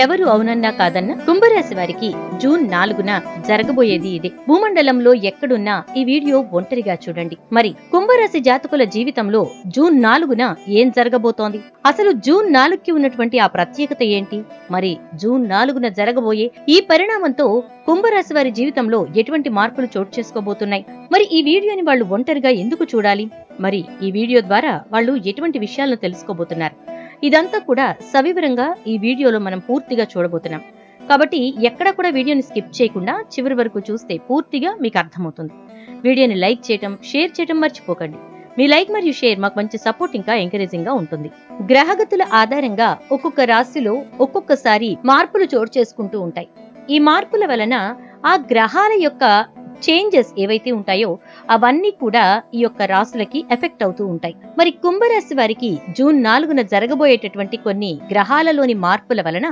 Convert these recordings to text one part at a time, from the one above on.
ఎవరు అవునన్నా కాదన్నా కుంభరాశి వారికి జూన్ 4న జరగబోయేది ఇదే. భూమండలంలో ఎక్కడున్నా ఈ వీడియో ఒంటరిగా చూడండి. మరి కుంభరాశి జాతకుల జీవితంలో జూన్ 4న ఏం జరగబోతోంది? అసలు జూన్ 4కి ఉన్నటువంటి ఆ ప్రత్యేకత ఏంటి? మరి జూన్ 4న జరగబోయే ఈ పరిణామంతో కుంభరాశి వారి జీవితంలో ఎటువంటి మార్పులు చోటు చేసుకోబోతున్నాయి? మరి ఈ వీడియోని వాళ్ళు ఒంటరిగా ఎందుకు చూడాలి? మరి ఈ వీడియో ద్వారా వాళ్ళు ఎటువంటి విషయాలను తెలుసుకోబోతున్నారు? ఇదంతా కూడా సవివరంగా ఈ వీడియోలో మనం పూర్తిగా చూడబోతున్నాం. కాబట్టి ఎక్కడ కూడా వీడియోని స్కిప్ చేయకుండా చివరి వరకు చూస్తే పూర్తిగా మీకు అర్థమవుతుంది. వీడియోని లైక్ చేయటం, షేర్ చేయటం మర్చిపోకండి. మీ లైక్ మరియు షేర్ మాకు మంచి సపోర్ట్ ఇంకా ఎంకరేజింగ్ గా ఉంటుంది. గ్రహగతుల ఆధారంగా ఒక్కొక్క రాశిలో ఒక్కొక్కసారి మార్పులు చోటు చేసుకుంటూ ఉంటాయి. ఈ మార్పుల వలన ఆ గ్రహాల యొక్క చేంజెస్ ఏవైతే ఉంటాయో అవన్నీ కూడా ఈ యొక్క రాశులకి ఎఫెక్ట్ అవుతూ ఉంటాయి. మరి కుంభరాశి వారికి జూన్ 4న జరగబోయేటటువంటి కొన్ని గ్రహాలలోని మార్పుల వలన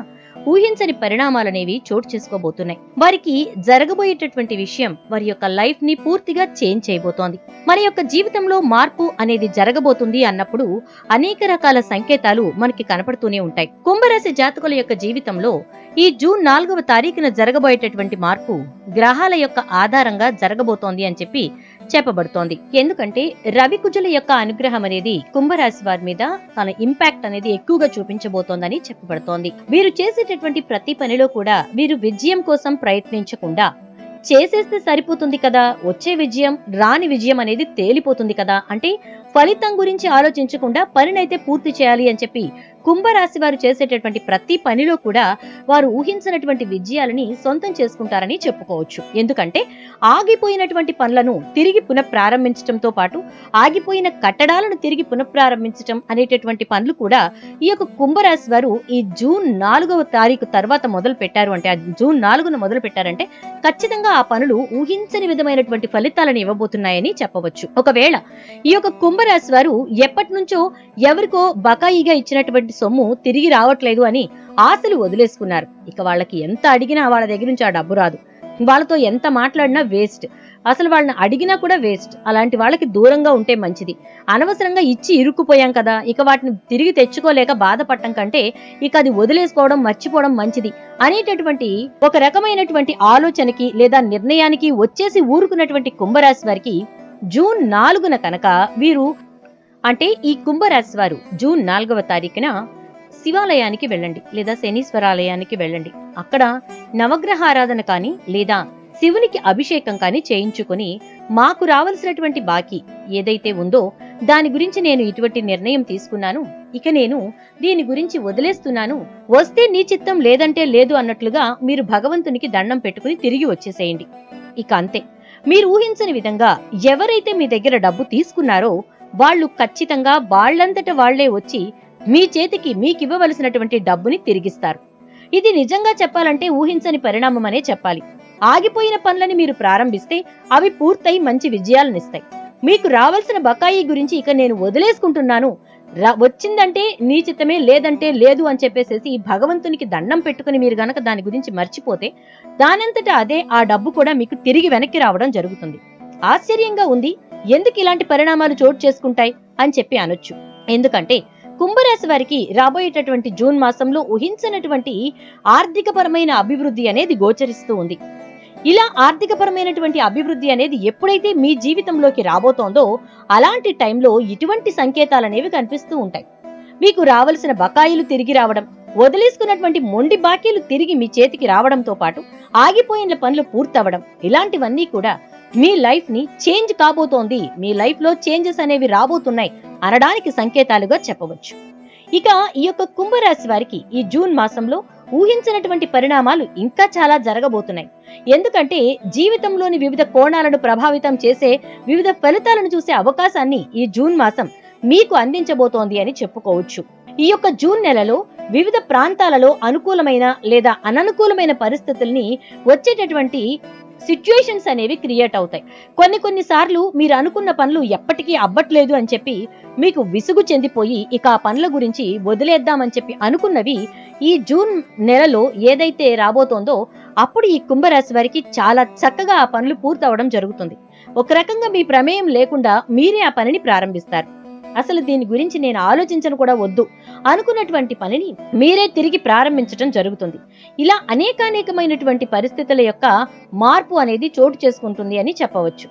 ఊహించని పరిణామాలనేవి చోటు చేసుకోబోతున్నాయి. వారికి జరగబోయేటటువంటి విషయం వారి యొక్క లైఫ్ ని పూర్తిగా చేంజ్ చేయబోతోంది. మన యొక్క జీవితంలో మార్పు అనేది జరగబోతుంది అన్నప్పుడు అనేక రకాల సంకేతాలు మనకి కనపడుతూనే ఉంటాయి. కుంభరాశి జాతకుల యొక్క జీవితంలో ఈ జూన్ 4వ తారీఖున జరగబోయేటటువంటి మార్పు గ్రహాల యొక్క ఆధారంగా జరగబోతోంది అని చెప్పబడుతోంది. ఎందుకంటే రవి కుజుల యొక్క అనుగ్రహం అనేది కుంభరాశి వారి మీద తన ఇంపాక్ట్ అనేది ఎక్కువగా చూపించబోతోందని చెప్పబడుతోంది. వీరు చేసేటటువంటి ప్రతి పనిలో కూడా వీరు విజయం కోసం ప్రయత్నించకుండా చేసేస్తే సరిపోతుంది కదా, వచ్చే విజయం రాని విజయం అనేది తేలిపోతుంది కదా, అంటే ఫలితం గురించి ఆలోచించకుండా పనినైతే పూర్తి చేయాలి అని చెప్పి కుంభరాశి వారు చేసేటటువంటి ప్రతి పనిలో కూడా వారు ఊహించినటువంటి విజయాలని సొంతం చేసుకుంటారని చెప్పుకోవచ్చు. ఎందుకంటే ఆగిపోయినటువంటి పనులను తిరిగి పునఃప్రారంభించడంతో పాటు ఆగిపోయిన కట్టడాలను తిరిగి పునఃప్రారంభించడం అనేటటువంటి పనులు కూడా ఈ యొక్క కుంభరాశి వారు ఈ జూన్ 4వ తారీఖు తర్వాత మొదలు పెట్టారు అంటే, ఆ జూన్ 4న మొదలు పెట్టారంటే ఖచ్చితంగా ఆ పనులు ఊహించని విధమైనటువంటి ఫలితాలను ఇవ్వబోతున్నాయని చెప్పవచ్చు. ఒకవేళ ఈ యొక్క కుంభరాశి వారు ఎప్పటి నుంచో ఎవరికో బకాయిగా ఇచ్చినటువంటి సొమ్ము తిరిగి రావట్లేదు అని ఆశలు వదిలేసుకున్నారు. ఇక వాళ్ళకి ఎంత అడిగినా వాళ్ళ దగ్గర నుంచి ఆ డబ్బు రాదు. వాళ్ళతో ఎంత మాట్లాడినా వేస్ట్. అసలు వాళ్ళని అడిగినా కూడా వేస్ట్. అలాంటి వాళ్ళకి దూరంగా ఉంటే మంచిది. అనవసరంగా ఇచ్చి ఇరుక్కుపోయాం కదా, ఇక వాటిని తిరిగి తెచ్చుకోలేక బాధపడటం కంటే ఇక అది వదిలేసుకోవడం, మర్చిపోవడం మంచిది అనేటటువంటి ఒక రకమైనటువంటి ఆలోచనకి లేదా నిర్ణయానికి వచ్చేసి ఊరుకున్నటువంటి కుంభరాశి వారికి జూన్ 4న కనుక వీరు అంటే ఈ కుంభరాశి వారు జూన్ 4వ తారీఖున శివాలయానికి వెళ్ళండి లేదా శనీశ్వరాలయానికి వెళ్ళండి. అక్కడ నవగ్రహ ఆరాధన కానీ లేదా శివునికి అభిషేకం కానీ చేయించుకుని మాకు రావలసినటువంటి బాకీ ఏదైతే ఉందో దాని గురించి నేను ఇటువంటి నిర్ణయం తీసుకున్నాను, ఇక నేను దీని గురించి వదిలేస్తున్నాను, వస్తే నీ చిత్తం లేదంటే లేదు అన్నట్లుగా మీరు భగవంతునికి దండం పెట్టుకుని తిరిగి వచ్చేసేయండి. ఇక అంతే. మీరు ఊహించని విధంగా ఎవరైతే మీ దగ్గర డబ్బు తీసుకున్నారో వాళ్ళు ఖచ్చితంగా వాళ్లంతట వాళ్లే వచ్చి మీ చేతికి మీకివ్వవలసినటువంటి డబ్బుని తిరిగిస్తారు. ఇది నిజంగా చెప్పాలంటే ఊహించని పరిణామం అనే చెప్పాలి. ఆగిపోయిన పనులని మీరు ప్రారంభిస్తే అవి పూర్తయి మంచి విజయాలనిస్తాయి. మీకు రావాల్సిన బకాయి గురించి ఇక నేను వదిలేసుకుంటున్నాను, వచ్చిందంటే నీ చిత్తమే లేదంటే లేదు అని చెప్పేసేసి భగవంతునికి దండం పెట్టుకుని మీరు గనక దాని గురించి మర్చిపోతే దానంతటా అదే ఆ డబ్బు కూడా మీకు తిరిగి వెనక్కి రావడం జరుగుతుంది. ఆశ్చర్యంగా ఉంది, ఎందుకు ఇలాంటి పరిణామాలు చోటు చేసుకుంటాయి అని చెప్పి అనొచ్చు. ఎందుకంటే కుంభరాశి వారికి రాబోయేటటువంటి జూన్ మాసంలో ఊహించినటువంటి ఆర్థికపరమైన అభివృద్ధి అనేది గోచరిస్తూ ఉంది. ఇలా ఆర్థికపరమైనటువంటి అభివృద్ధి అనేది ఎప్పుడైతే మీ జీవితంలోకి రాబోతోందో అలాంటి టైంలో ఇటువంటి సంకేతాలనేవి కనిపిస్తూ ఉంటాయి. మీకు రావలసిన బకాయిలు తిరిగి రావడం, వదిలేసుకున్నటువంటి మొండి బాకీలు తిరిగి మీ చేతికి రావడంతో పాటు ఆగిపోయిన పనులు పూర్తవడం, ఇలాంటివన్నీ కూడా మీ లైఫ్ ని చేంజ్ కాబోతోంది, మీ లైఫ్ లో చేంజెస్ అనేవి రాబోతున్నాయి అనడానికి సంకేతాలుగా చెప్పవచ్చు. ఇక ఈ యొక్క కుంభరాశి వారికి ఈ జూన్ మాసంలో ఊహించినటువంటి పరిణామాలు ఇంకా చాలా జరగబోతున్నాయి. ఎందుకంటే జీవితంలోని వివిధ కోణాలను ప్రభావితం చేసే వివిధ ఫలితాలను చూసే అవకాశాన్ని ఈ జూన్ మాసం మీకు అందించబోతోంది అని చెప్పుకోవచ్చు. ఈ యొక్క జూన్ నెలలో వివిధ ప్రాంతాలలో అనుకూలమైన లేదా అననుకూలమైన పరిస్థితుల్ని వచ్చేటటువంటి సిచ్యుయేషన్స్ అనేవి క్రియేట్ అవుతాయి. కొన్ని సార్లు మీరు అనుకున్న పనులు ఎప్పటికీ అవ్వట్లేదు అని చెప్పి మీకు విసుగు చెందిపోయి ఇక ఆ పనుల గురించి వదిలేద్దామని చెప్పి అనుకున్నవి ఈ జూన్ నెలలో ఏదైతే రాబోతోందో అప్పుడు ఈ కుంభరాశి వారికి చాలా చక్కగా ఆ పనులు పూర్తవడం జరుగుతుంది. ఒక రకంగా మీ ప్రమేయం లేకుండా మీరే ఆ పనిని ప్రారంభిస్తారు. అసలు దీని గురించి నేను ఆలోచించను కూడా వద్దు అనుకున్నటువంటి పనిని మీరే తిరిగి ప్రారంభించడం జరుగుతుంది. ఇలా అనేకానేకమైనటువంటి పరిస్థితుల యొక్క మార్పు అనేది చోటు చేసుకుంటుంది అని చెప్పవచ్చు.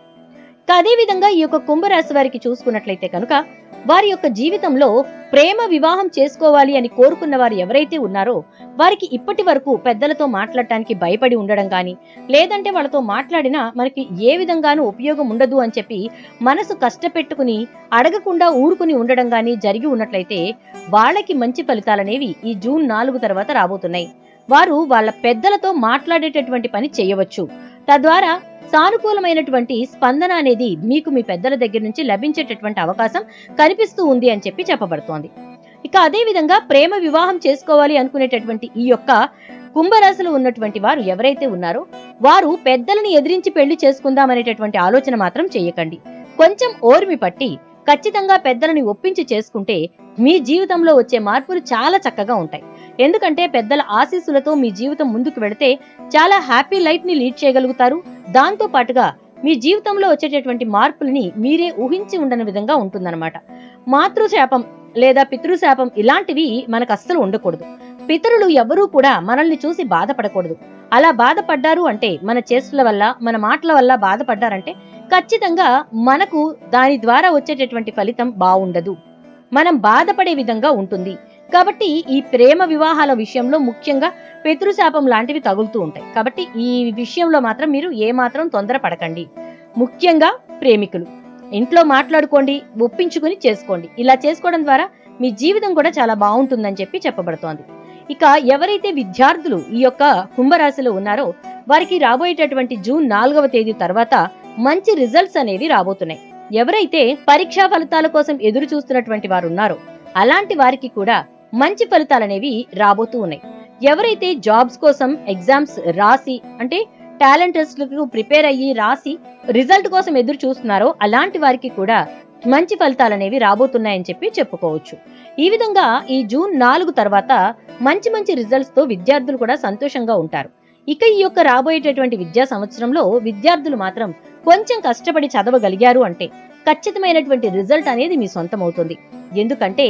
అదే విధంగా ఈ యొక్క కుంభరాశి వారికి చూసుకున్నట్లయితే కనుక వారి యొక్క జీవితంలో ప్రేమ వివాహం చేసుకోవాలి అని కోరుకున్న వారు ఎవరైతే ఉన్నారో వారికి ఇప్పటి వరకు పెద్దలతో మాట్లాడటానికి భయపడి ఉండడం కానీ, లేదంటే వాళ్ళతో మాట్లాడినా మనకి ఏ విధంగానూ ఉపయోగం ఉండదు అని చెప్పి మనసు కష్టపెట్టుకుని అడగకుండా ఊరుకుని ఉండడం కానీ జరిగి ఉన్నట్లయితే వాళ్ళకి మంచి ఫలితాలనేవి ఈ జూన్ 4 తర్వాత రాబోతున్నాయి. వారు వాళ్ళ పెద్దలతో మాట్లాడేటటువంటి పని చేయవచ్చు. తద్వారా సానుకూలమైనటువంటి స్పందన అనేది మీకు మీ పెద్దల దగ్గర నుంచి లభించేటటువంటి అవకాశం కనిపిస్తూ ఉంది అని చెప్పి చెప్పబడుతోంది. ఇక అదే విధంగా ప్రేమ వివాహం చేసుకోవాలి అనుకునేటటువంటి ఈ యొక్క కుంభరాశిలో ఉన్నటువంటి వారు ఎవరైతే ఉన్నారో వారు పెద్దలని ఎదిరించి పెళ్లి చేసుకుందామనేటటువంటి ఆలోచన మాత్రం చేయకండి. కొంచెం ఓర్మి పట్టి ఖచ్చితంగా పెద్దలని ఒప్పించి చేసుకుంటే మీ జీవితంలో వచ్చే మార్పులు చాలా చక్కగా ఉంటాయి. ఎందుకంటే పెద్దల ఆశీస్సులతో మీ జీవితం ముందుకు వెళితే చాలా హ్యాపీ లైఫ్ ని లీడ్ చేయగలుగుతారు. దాంతో పాటుగా మీ జీవితంలో వచ్చేటటువంటి మార్పులని మీరే ఊహించి ఉండని విధంగా ఉంటుందన్నమాట. మాతృశాపం లేదా పితృశాపం ఇలాంటివి మనకు అస్సలు ఉండకూడదు. పితరులు ఎవరూ కూడా మనల్ని చూసి బాధపడకూడదు. అలా బాధపడ్డారు అంటే మన చేష్టల వల్ల, మన మాటల వల్ల బాధపడ్డారంటే ఖచ్చితంగా మనకు దాని ద్వారా వచ్చేటటువంటి ఫలితం బాగుండదు. మనం బాధపడే విధంగా ఉంటుంది. కాబట్టి ఈ ప్రేమ వివాహాల విషయంలో ముఖ్యంగా పితృశాపం లాంటివి తగులుతూ ఉంటాయి. కాబట్టి ఈ విషయంలో మాత్రం మీరు ఏమాత్రం తొందరపడకండి. ముఖ్యంగా ప్రేమికులు ఇంట్లో మాట్లాడుకోండి, ఒప్పించుకుని చేసుకోండి. ఇలా చేసుకోవడం ద్వారా మీ జీవితం కూడా చాలా బాగుంటుందని చెప్పి చెప్పబడుతోంది. ఇక ఎవరైతే విద్యార్థులు ఈ యొక్క కుంభరాశిలో ఉన్నారో వారికి రాబోయేటటువంటి జూన్ 4వ తేదీ తర్వాత మంచి రిజల్ట్స్ అనేవి రాబోతున్నాయి. ఎవరైతే పరీక్షా ఫలితాల కోసం ఎదురు చూస్తున్నటువంటి వారు ఉన్నారో అలాంటి వారికి కూడా మంచి ఫలితాలనేవి రాబోతూ ఉన్నాయి. ఎవరైతే జాబ్స్ కోసం ఎగ్జామ్స్ రాసి అంటే టాలెంట్ టెస్ట్లకు ప్రిపేర్ అయ్యి రాసి రిజల్ట్ కోసం ఎదురు చూస్తున్నారో అలాంటి వారికి కూడా మంచి ఫలితాలనేవి రాబోతున్నాయని చెప్పి చెప్పుకోవచ్చు. ఈ విధంగా ఈ జూన్ 4 తర్వాత మంచి మంచి రిజల్ట్స్ తో విద్యార్థులు కూడా సంతోషంగా ఉంటారు. ఇక ఈ యొక్క రాబోయేటటువంటి విద్యా సంవత్సరంలో విద్యార్థులు మాత్రం కొంచెం కష్టపడి చదవగలిగారు అంటే ఖచ్చితమైనటువంటి రిజల్ట్ అనేది మీ సొంతం అవుతుంది. ఎందుకంటే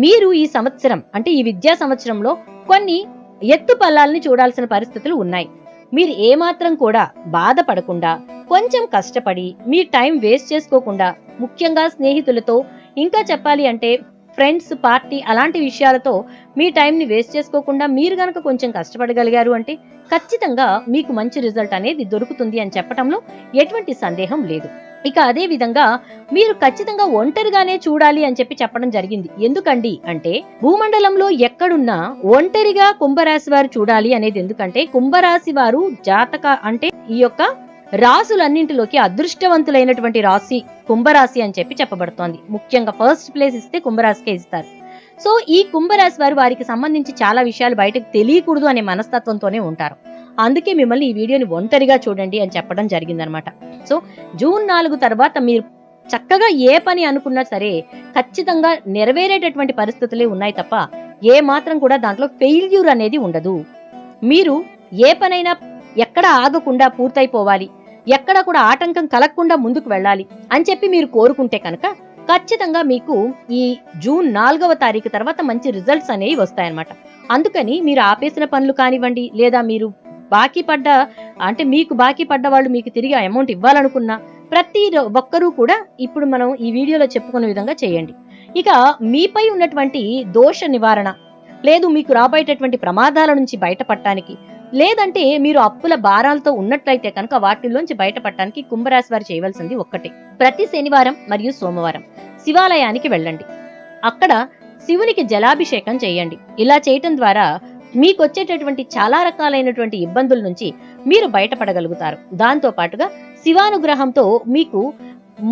మీరు ఈ సంవత్సరం అంటే ఈ విద్యా సంవత్సరంలో కొన్ని ఎత్తు పల్లాలని చూడాల్సిన పరిస్థితులు ఉన్నాయి. మీరు ఏమాత్రం కూడా బాధపడకుండా కొంచెం కష్టపడి మీ టైం వేస్ట్ చేసుకోకుండా, ముఖ్యంగా స్నేహితులతో, ఇంకా చెప్పాలి అంటే ఫ్రెండ్స్ పార్టీ అలాంటి విషయాలతో మీ టైం ని వేస్ట్ చేసుకోకుండా మీరు గనక కొంచెం కష్టపడగలిగారు అంటే ఖచ్చితంగా మీకు మంచి రిజల్ట్ అనేది దొరుకుతుంది అని చెప్పడంలో ఎటువంటి సందేహం లేదు. ఇక అదే విధంగా మీరు ఖచ్చితంగా ఒంటరిగానే చూడాలి అని చెప్పి చెప్పడం జరిగింది. ఎందుకండి అంటే భూమండలంలో ఎక్కడున్నా ఒంటరిగా కుంభరాశి వారు చూడాలి అనేది. ఎందుకంటే కుంభరాశి వారు జాతక అంటే ఈ యొక్క రాసులన్నింటిలోకి అదృష్టవంతులైనటువంటి రాశి కుంభరాశి అని చెప్పి చెప్పబడుతోంది. ముఖ్యంగా ఫస్ట్ ప్లేస్ ఇస్తే కుంభరాశికే ఇస్తారు. సో ఈ కుంభరాశి వారు వారికి సంబంధించి చాలా విషయాలు బయటకు తెలియకూడదు అనే మనస్తత్వంతోనే ఉంటారు. అందుకే మిమ్మల్ని ఈ వీడియోని ఒంటరిగా చూడండి అని చెప్పడం జరిగిందనమాట. సో జూన్ 4 తర్వాత మీరు చక్కగా ఏ పని అనుకున్నా సరే ఖచ్చితంగా నెరవేరేటటువంటి పరిస్థితులే ఉన్నాయి తప్ప ఏ మాత్రం కూడా దాంట్లో ఫెయిల్యూర్ అనేది ఉండదు. మీరు ఏ పనైనా ఎక్కడ ఆగకుండా పూర్తయిపోవాలి, ఎక్కడ కూడా ఆటంకం కలగకుండా ముందుకు వెళ్ళాలి అని చెప్పి మీరు కోరుకుంటే కనుక ఖచ్చితంగా మీకు ఈ జూన్ 4వ తారీఖు తర్వాత మంచి రిజల్ట్స్ అనేవి వస్తాయన్నమాట. అందుకని మీరు ఆపేసిన పనులు కానివ్వండి, లేదా మీరు మీకు బాకీ పడ్డ వాళ్ళు మీకు తిరిగి అమౌంట్ ఇవ్వాలనుకున్నా ప్రతి ఒక్కరూ కూడా ఇప్పుడు మనం ఈ వీడియోలో చెప్పుకునే విధంగా చేయండి. ఇక మీపై ఉన్నటువంటి దోష నివారణ, లేదు మీకు రాబోయేటటువంటి ప్రమాదాల నుంచి బయటపడటానికి, లేదంటే మీరు అప్పుల భారాలతో ఉన్నట్లయితే కనుక వాటిల్లోంచి బయటపడటానికి కుంభరాశి వారు చేయవలసింది ఒక్కటే. ప్రతి శనివారం మరియు సోమవారం శివాలయానికి వెళ్ళండి. అక్కడ శివునికి జలాభిషేకం చేయండి. ఇలా చేయటం ద్వారా మీకు వచ్చేటటువంటి చాలా రకాలైనటువంటి ఇబ్బందుల నుంచి మీరు బయటపడగలుగుతారు. దాంతో పాటుగా శివానుగ్రహంతో మీకు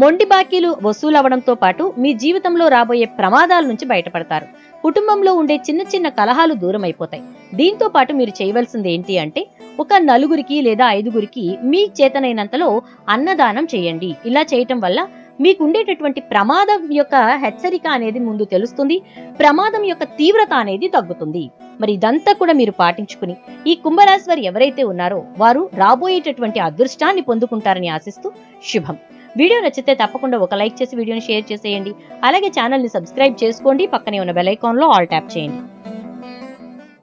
మొండి బాకీలు వసూలవడంతో పాటు మీ జీవితంలో రాబోయే ప్రమాదాల నుంచి బయటపడతారు. కుటుంబంలో ఉండే చిన్న చిన్న కలహాలు దూరం అయిపోతాయి. దీంతో పాటు మీరు చేయవలసింది ఏంటి అంటే ఒక 4 లేదా 5 మీ చేతనైనంతలో అన్నదానం చేయండి. ఇలా చేయటం వల్ల మీకు ఉండేటటువంటి ప్రమాదం యొక్క హెచ్చరిక అనేది ముందు తెలుస్తుంది. ప్రమాదం యొక్క తీవ్రత అనేది తగ్గుతుంది. మరి ఇదంతా కూడా మీరు పాటించుకుని ఈ కుంభరాశి వారు ఎవరైతే ఉన్నారో వారు రాబోయేటటువంటి అదృష్టాన్ని పొందుకుంటారని ఆశిస్తూ శుభం. వీడియో నచ్చితే తప్పకుండా ఒక లైక్ చేసి వీడియోని షేర్ చేసేయండి. అలాగే ఛానల్ ని సబ్స్క్రైబ్ చేసుకోండి. పక్కనే ఉన్న బెల్ ఐకాన్ లో ఆల్ ట్యాప్ చేయండి.